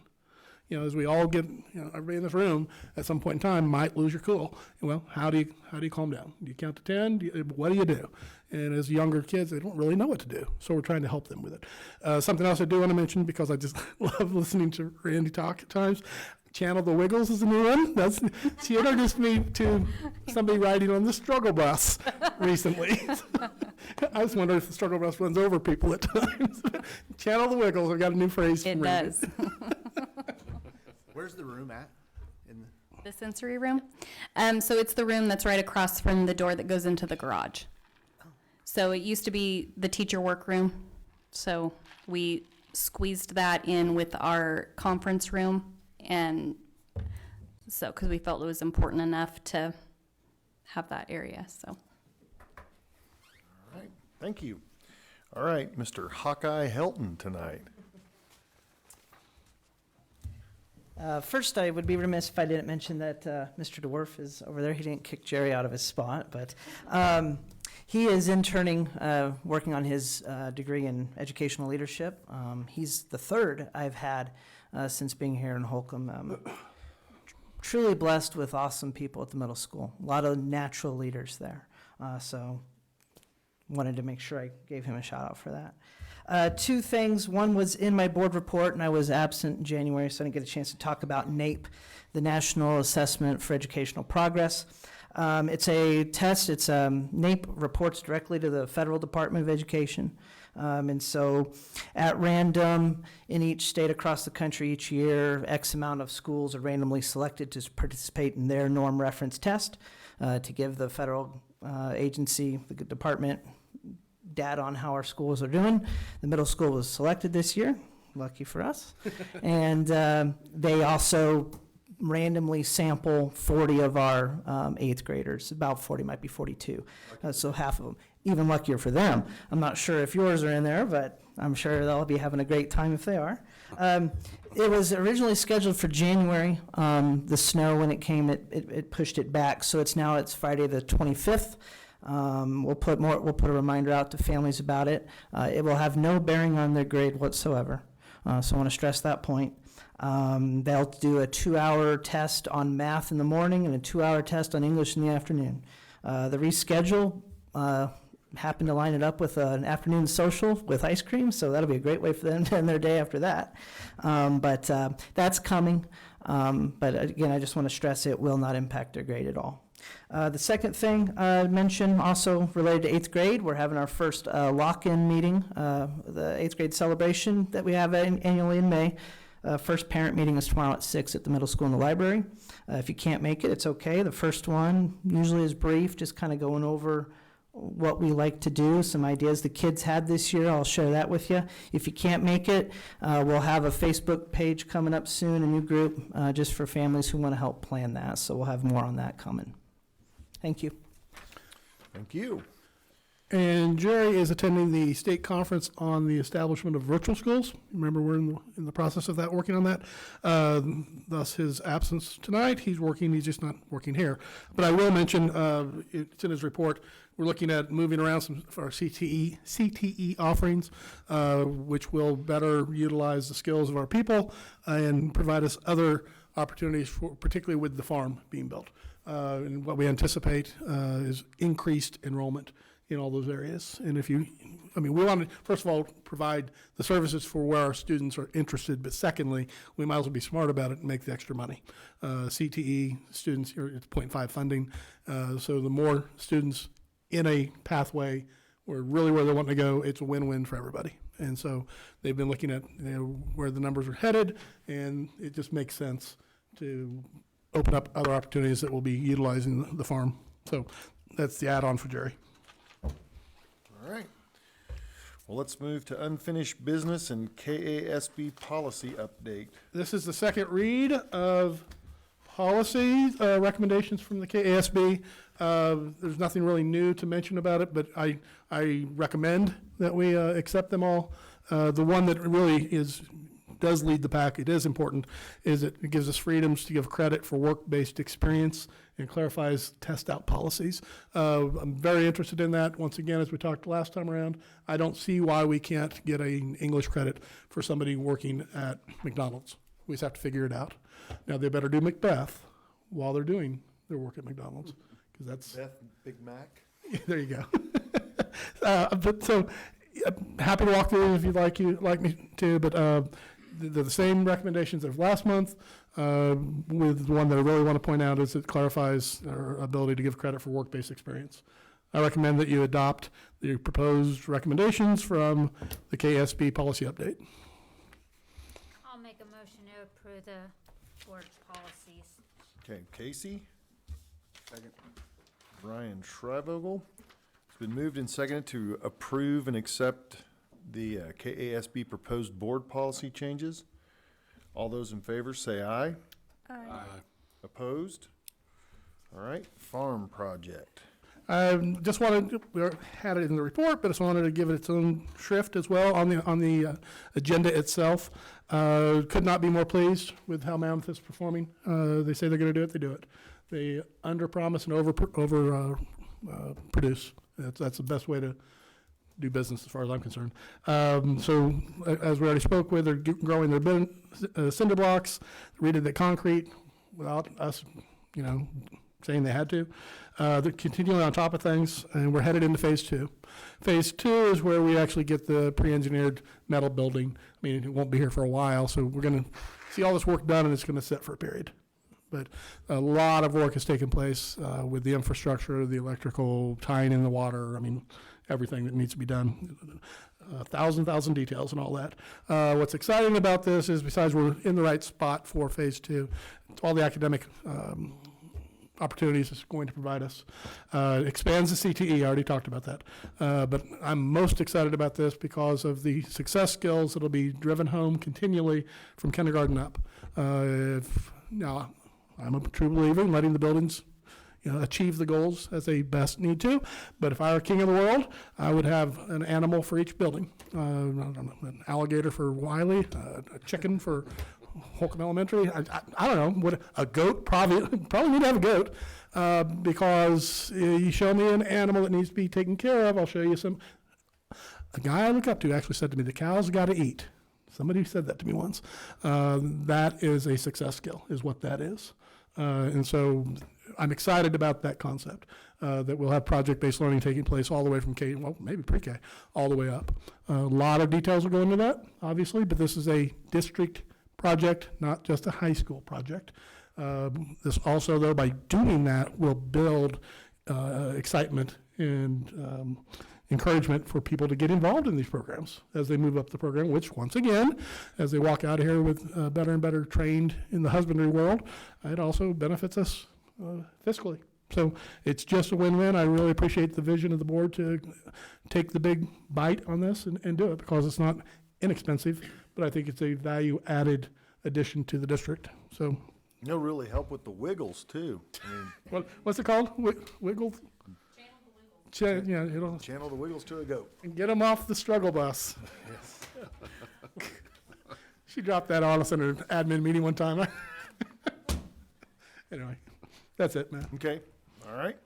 You know, as we all get, you know, everybody in this room at some point in time might lose your cool. Well, how do you calm down? Do you count to 10? What do you do? And as younger kids, they don't really know what to do. So we're trying to help them with it. Something else I do want to mention, because I just love listening to Randy talk at times. Channel the Wiggles is a new one. She introduced me to somebody riding on the struggle bus recently. I was wondering if the struggle bus runs over people at times. Channel the Wiggles. I've got a new phrase. it from Randy. does. Where's the room at? In The sensory room? So it's the room that's right across from the door that goes into the garage. So it used to be the teacher workroom. So we squeezed that in with our conference room. And so, because we felt it was important enough to have that area, so. All right, thank you. All right, Mr. Hawkeye Helton tonight. First, I would be remiss if I didn't mention that Mr. DeWolf is over there. He didn't kick Jerry out of his spot, but he is interning, working on his degree in educational leadership. He's the third I've had since being here in Holcomb. Truly blessed with awesome people at the middle school. A lot of natural leaders there. So wanted to make sure I gave him a shout out for that. 2 things. One was in my board report, and I was absent in January, so I didn't get a chance to talk about Nape, the National Assessment for Educational Progress. It's a test. Nape reports directly to the Federal Department of Education. And so at random, in each state across the country each year, X amount of schools are randomly selected to participate in their norm reference test to give the federal agency, the department, data on how our schools are doing. The middle school was selected this year, lucky for us. And they also randomly sample 40 of our eighth graders, about 40, might be 42, so half of them. Even luckier for them. I'm not sure if yours are in there, but I'm sure they'll be having a great time if they are. It was originally scheduled for January. The snow, when it came, it pushed it back, so it's Friday the 25th. We'll put a reminder out to families about it. It will have no bearing on their grade whatsoever. So I want to stress that point. They'll do a 2-hour test on math in the morning and a 2-hour test on English in the afternoon. The reschedule happened to line it up with an afternoon social with ice cream, so that'll be a great way for them to end their day after that. But that's coming. But again, I just want to stress it will not impact their grade at all. The second thing I mentioned, also related to 8th grade, we're having our first lock-in meeting, the 8th grade celebration that we have annually in May. First parent meeting is tomorrow at 6 at the middle school in the library. If you can't make it, it's okay. The first one usually is brief, just kind of going over what we like to do, some ideas the kids had this year. I'll share that with you. If you can't make it, we'll have a Facebook page coming up soon, a new group, just for families who want to help plan that. So we'll have more on that coming. Thank you. Thank you. And Jerry is attending the state conference on the establishment of virtual schools. Remember, we're in the process of that, working on that. Thus his absence tonight. He's just not working here. But I will mention, it's in his report, we're looking at moving around some of our CTE offerings, which will better utilize the skills of our people and provide us other opportunities, particularly with the farm being built. And what we anticipate is increased enrollment in all those areas. And we want to, first of all, provide the services for where our students are interested, but secondly, we might as well be smart about it and make the extra money. CTE students, it's 0.5 funding, so the more students in a pathway where they want to go, it's a win-win for everybody. And so they've been looking at where the numbers are headed, and it just makes sense to open up other opportunities that will be utilizing the farm. So that's the add-on for Jerry. All right. Well, let's move to unfinished business and KASB policy update. This is the second read of policy recommendations from the KASB. There's nothing really new to mention about it, but I recommend that we accept them all. The one that really does lead the pack, it is important, is it gives us freedoms to give credit for work-based experience and clarifies test-out policies. I'm very interested in that. Once again, as we talked last time around, I don't see why we can't get an English credit for somebody working at McDonald's. We just have to figure it out. Now, they better do Macbeth while they're doing their work at McDonald's, because that's... Beth Big Mac? There you go. Happy to walk through if you'd like me to, but they're the same recommendations of last month, with the one that I really want to point out is it clarifies our ability to give credit for work-based experience. I recommend that you adopt the proposed recommendations from the KSB policy update. I'll make a motion to approve the board policies. Okay, Casey? Second. Brian Schreivogel. It's been moved and seconded to approve and accept the KASB proposed board policy changes. All those in favor say aye. Aye. Opposed? All right, farm project. I just wanted, we had it in the report, but I just wanted to give it its own shrift as well on the agenda itself. Could not be more pleased with how Mammoth is performing. They say they're going to do it, they do it. They under-promise and over-produce. That's the best way to do business as far as I'm concerned. So as we already spoke with, they're growing their cinder blocks, redid the concrete without us, saying they had to. They're continuing on top of things, and we're headed into phase 2. Phase 2 is where we actually get the pre-engineered metal building. I mean, it won't be here for a while, so we're going to see all this work done, and it's going to sit for a period. But a lot of work has taken place with the infrastructure, the electrical, tying in the water, everything that needs to be done. thousand details and all that. What's exciting about this is, besides we're in the right spot for phase 2, all the academic opportunities it's going to provide us. Expands the CTE, I already talked about that. But I'm most excited about this because of the success skills that'll be driven home continually from kindergarten up. Now, I'm a true believer in letting the buildings achieve the goals as they best need to. But if I were king of the world, I would have an animal for each building. An alligator for Wiley, a chicken for Holcomb Elementary. I don't know. A goat? Probably need to have a goat because you show me an animal that needs to be taken care of, I'll show you some. A guy I look up to actually said to me, the cow's got to eat. Somebody said that to me once. That is a success skill, is what that is. And so I'm excited about that concept, that we'll have project-based learning taking place all the way from K, well, maybe pre-K, all the way up. A lot of details will go into that, obviously, but this is a district project, not just a high school project. This also, though, by doing that, will build excitement and encouragement for people to get involved in these programs as they move up the program, which, once again, as they walk out of here with better and better trained in the husbandry world, it also benefits us fiscally. So it's just a win-win. I really appreciate the vision of the board to take the big bite on this and do it, because it's not inexpensive, but I think it's a value-added addition to the district. So It'll really help with the wiggles, too. I mean, what's it called? Wiggle? It'll channel the wiggles to a goat. get them off the struggle bus. She dropped that on us in an admin meeting one time. Anyway, that's it, man. Okay, all right.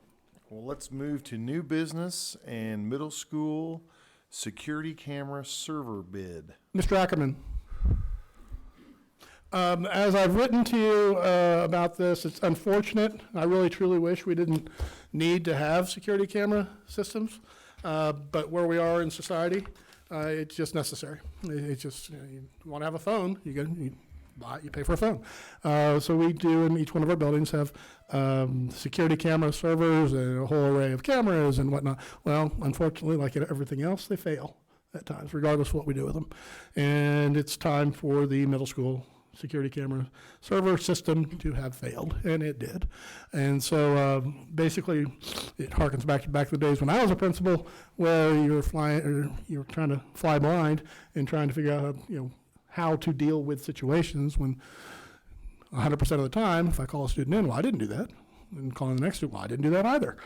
Well, let's move to new business and middle school security camera server bid. Mr. Ackerman. As I've written to you about this, it's unfortunate. I really truly wish we didn't need to have security camera systems, but where we are in society, it's just necessary. It's just, you want to have a phone, you pay for a phone. So we do in each one of our buildings have security camera servers and a whole array of cameras and whatnot. Well, unfortunately, like everything else, they fail at times, regardless of what we do with them. And it's time for the middle school security camera server system to have failed, and it did. And so basically, it harkens back to the days when I was a principal, where you're trying to fly blind and trying to figure out how to deal with situations when 100% of the time, if I call a student in, well, I didn't do that, and calling the next student, well, I didn't do that either.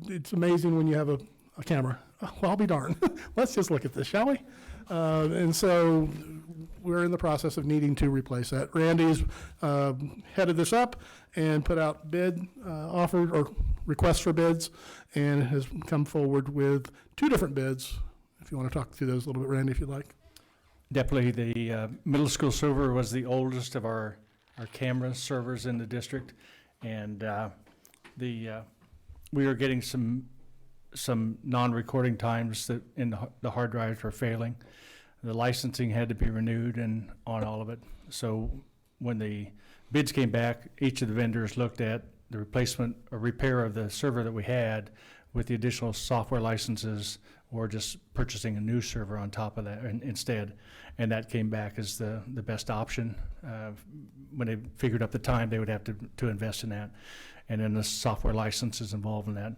It's amazing when you have a camera. Well, I'll be darned. Let's just look at this, shall we? And so we're in the process of needing to replace that. Randy's headed this up and put out bid offered or requests for bids, and has come forward with 2 different bids. If you want to talk through those a little bit, Randy, if you'd like. Definitely, the middle school server was the oldest of our camera servers in the district, and we were getting some non-recording times that in the hard drives were failing. The licensing had to be renewed and on all of it. So when the bids came back, each of the vendors looked at the replacement or repair of the server that we had with the additional software licenses, or just purchasing a new server on top of that instead. And that came back as the best option. When they figured out the time, they would have to invest in that. And then the software license is involved in that.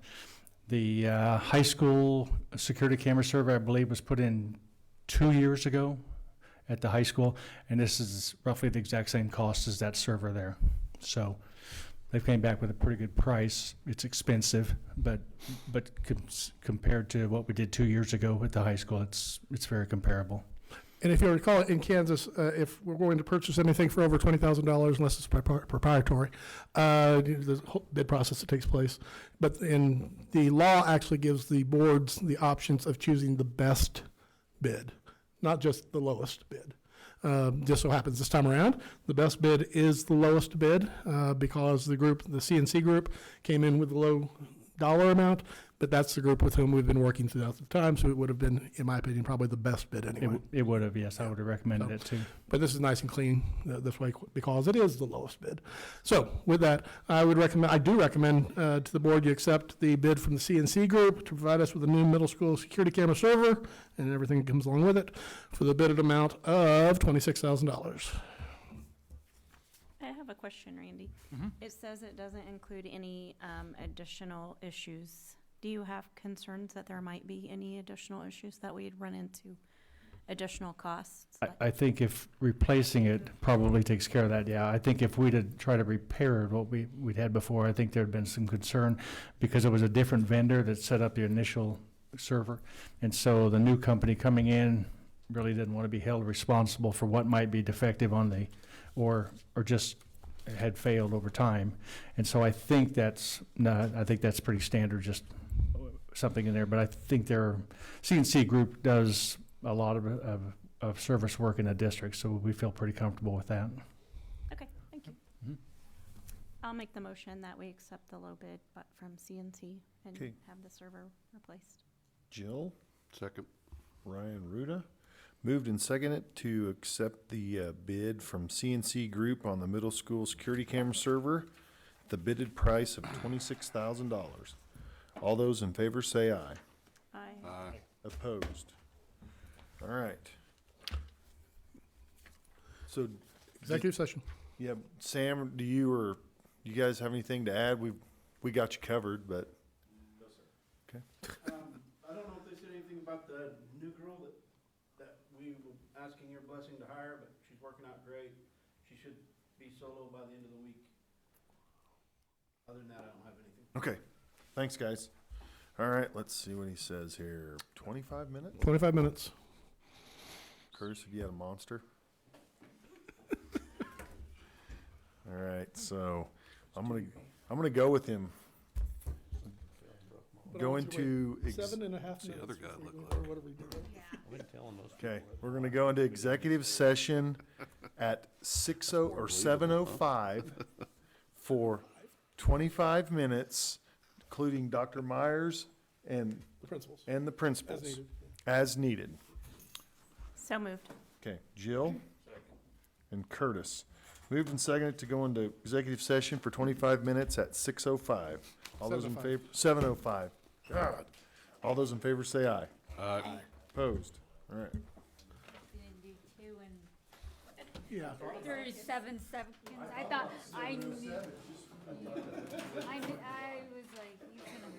The high school security camera server, I believe, was put in 2 years ago at the high school, and this is roughly the exact same cost as that server there. So they came back with a pretty good price. It's expensive, but compared to what we did 2 years ago at the high school, it's very comparable. And if you recall, in Kansas, if we're going to purchase anything for over $20,000, unless it's proprietary, the whole bid process that takes place. But the law actually gives the boards the options of choosing the best bid, not just the lowest bid. Just so happens this time around, the best bid is the lowest bid because the CNC group came in with a low dollar amount, but that's the group with whom we've been working throughout the time, so it would have been, in my opinion, probably the best bid anyway. It would have, yes, I would have recommended it too. But this is nice and clean this way because it is the lowest bid. So with that, I do recommend to the board you accept the bid from the CNC Group to provide us with a new middle school security camera server and everything that comes along with it for the bidded amount of $26,000. I have a question, Randy. It says it doesn't include any additional issues. Do you have concerns that there might be any additional issues that we'd run into, additional costs? I think if replacing it probably takes care of that, yeah. I think if we'd have tried to repair what we'd had before, I think there'd been some concern because it was a different vendor that set up the initial server. And so the new company coming in really didn't want to be held responsible for what might be defective on the, or just had failed over time. And so I think that's pretty standard, just something in there. But I think their CNC Group does a lot of service work in the district, so we feel pretty comfortable with that. Okay, thank you. Mhm. I'll make the motion that we accept the low bid, but from CNC and Okay. have the server replaced. Jill, Second. Ryan, Ruda. Moved and seconded to accept the bid from CNC Group on the middle school security camera server, the bidded price of $26,000. All those in favor say aye. Aye. Aye. Opposed? All right. So, Executive session. yeah, Sam, do you guys have anything to add? We got you covered, but. Okay. I don't know if they said anything about the new girl that we were asking your blessing to hire, but she's working out great. She should be solo by the end of the week. Other than that, I don't have anything. Okay, thanks, guys. All right, let's see what he says here. 25 minutes? 25 minutes. Curtis, if you had a monster. All right, so I'm gonna go with him. Go into 7.5 What's the other minutes. guy before look we like? go- or what are we doing? Okay, we're gonna go into executive session at 7:05 for 25 minutes, including Dr. Myers and The principals. the As principals, needed. as needed. So moved. Okay, Jill and Curtis. Moved and seconded to go into executive session for 25 minutes at 6:05. All those in 7:05. favor, 7:05. God. All those in favor say aye. Aye. Opposed? All right. Didn't do 2 and Yeah. 37 seconds. I thought, I knew. I was like, he's gonna.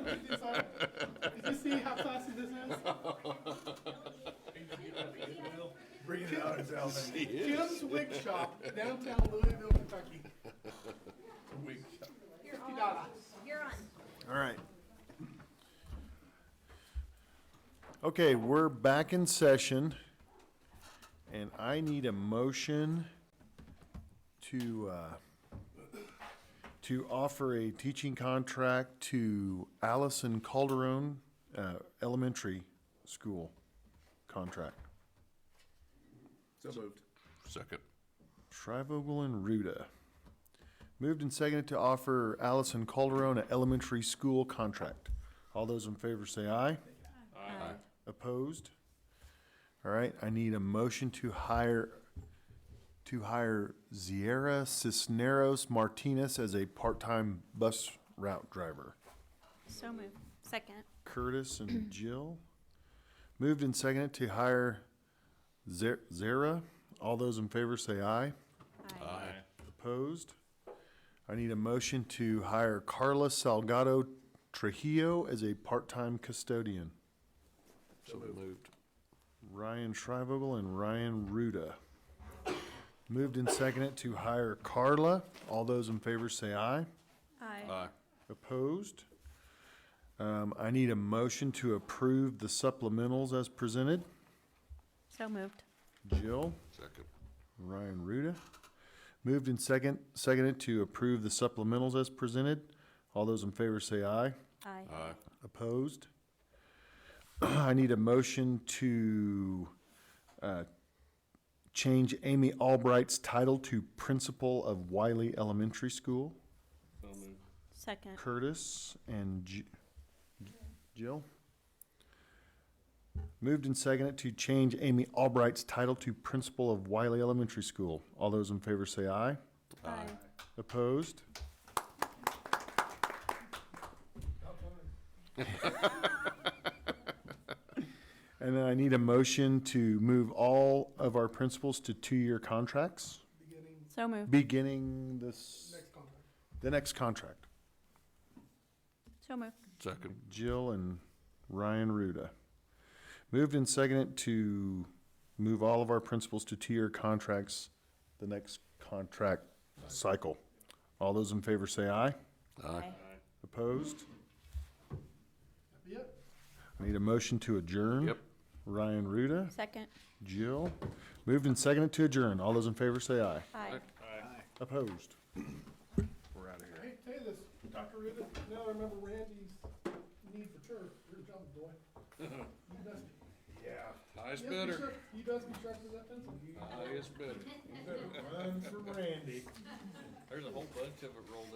Did you see how classy this is? Bringing it on himself. Kim's Wig Shop, downtown Louisville, Kentucky. Wig shop. $50. All right. Okay, we're back in session, and I need a motion to offer a teaching contract to Allison Calderon, elementary school contract. So moved. Second. Shrivogel and Ruda. Moved and seconded to offer Allison Calderon an elementary school contract. All those in favor say aye. Aye. Opposed? All right, I need a motion to hire Ziera Cisneros Martinez as a part-time bus route driver. So moved. Second. Curtis and Jill. Moved and seconded to hire Zara. All those in favor say aye. Aye. Opposed? I need a motion to hire Carla Salgado Trujillo as a part-time custodian. So moved. Ryan Shrivogel and Ryan Ruda. Moved and seconded to hire Carla. All those in favor say aye. Aye. Aye. Opposed? I need a motion to approve the supplementals as presented. So moved. Jill, Second. Ryan Ruda. Moved and seconded to approve the supplementals as presented. All those in favor say aye. Aye. Aye. Opposed? I need a motion to change Amy Albright's title to Principal of Wiley Elementary School. So moved. Second. Curtis and Jill. Moved and seconded to change Amy Albright's title to Principal of Wiley Elementary School. All those in favor say aye. Aye. Opposed? And then I need a motion to move all of our principals to 2-year contracts, So moved. beginning the next contract. So moved. Second. Jill and Ryan Ruda. Moved and seconded to move all of our principals to 2-year contracts, the next contract cycle. All those in favor say aye. Aye. Opposed? I need a motion to adjourn. Yep. Ryan Ruda, Second. Jill. Moved and seconded to adjourn. All those in favor say aye. Aye. Opposed? We're out of here. Hey, tell you this, Dr. Rubin, now I remember Randy's need for turf. Good job, boy. You best be. Yeah. Highest You best be bidder. sharp- You best be sharp as that pencil. Highest bidder. Run for Randy. There's a whole bunch of it rolled up.